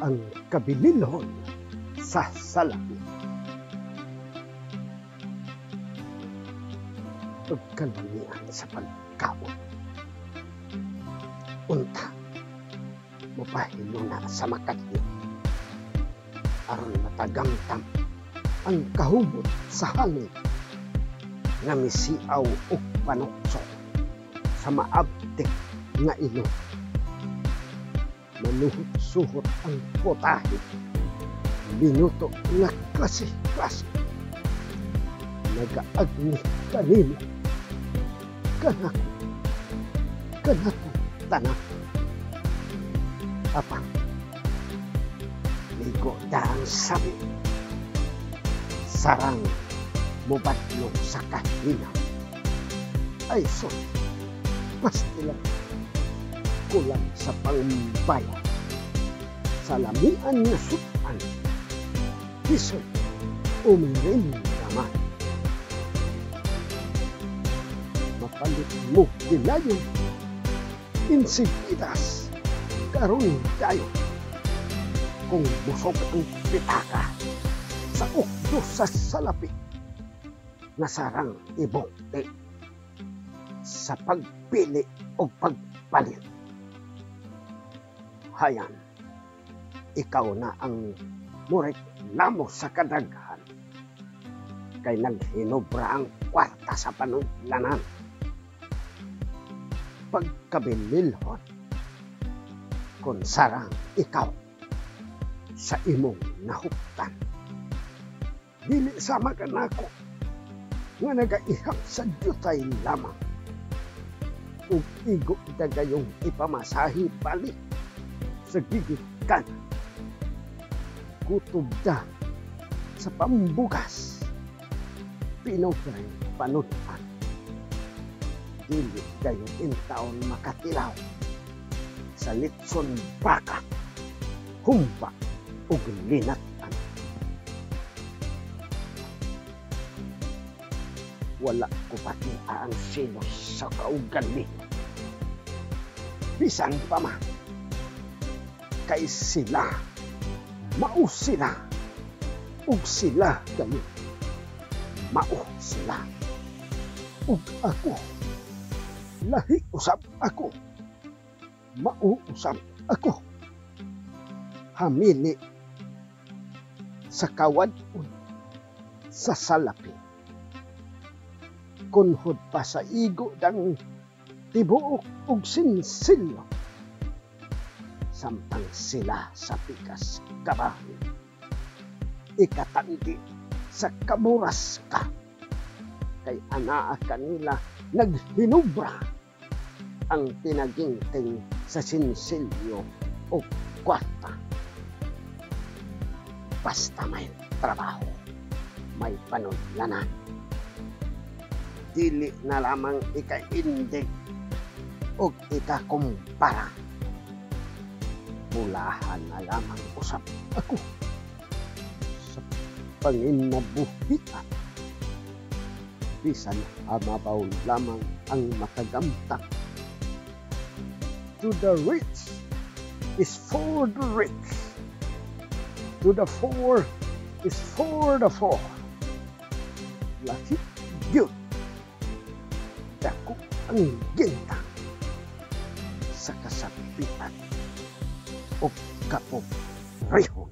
ang kabililhon sa salapi. Pagkalamian sa pagkaon. Unta, mapahilo na sa makadyo. Aron matagamtam ang kahubot sa hangin nga misiaw o panukso sa maabtik nga ilong. Manuhot-suhot ang potahe, binuto nga klase-klase. Nagaagni kanino, kanako tanak. Apa, ligo dahang sabi, sarang mubatlong sa kahina. Ay so, pastilan, kulang sa pangbayan. Sa lamian na sutan, piso, umirin naman. Mapalit mo dilayon, insigidas, karon tayo. Kung busog ang pitaka sa ukdo sa salapi, nasarang ibongte sa pagpili o pagpalit. Hayan, ikaw na ang murik lamo sa kadaghan, kay naghinobra ang kwarta sa panudlanan. Pagkabililhon, kung sarang ikaw sa imong nahuptan. Dili sama ka nako nga nagaihap sa dyutay lamang. Ug igo dagayong ipamasahi balik sa gigit kanan. Kutob da sa pambugas, pinugay panutan. Dili gayon intaon makatilaw sa litson baka, humba ug linatan. Wala ko pati ang silos sa kaugali. Bisan pa man, kay sila, mao sila, ug sila gayon, mao sila, ug ako, lahi usab ako, mao usab ako. Hamili sa kawadon sa salapi. Kunhod pa sa igo dang tibuok ug sinsilyo. Samtang sila sa pikas kabahin. Ikatanggi sa kamuras ka. Kay anaa kanila naghinubra ang pinagingting sa sinsilyo o kwarta. Basta may trabaho, may panudlanan. Dili na lamang ika-indig o ika-kumpara. Mulahan na lamang usap ako sa panginabuhian. Bisan amabaw lamang ang makagamtak. To the rich is for the rich. To the four is for the four. Lahit yun. Dako ang gintang sa kasapitan o kapobrehon.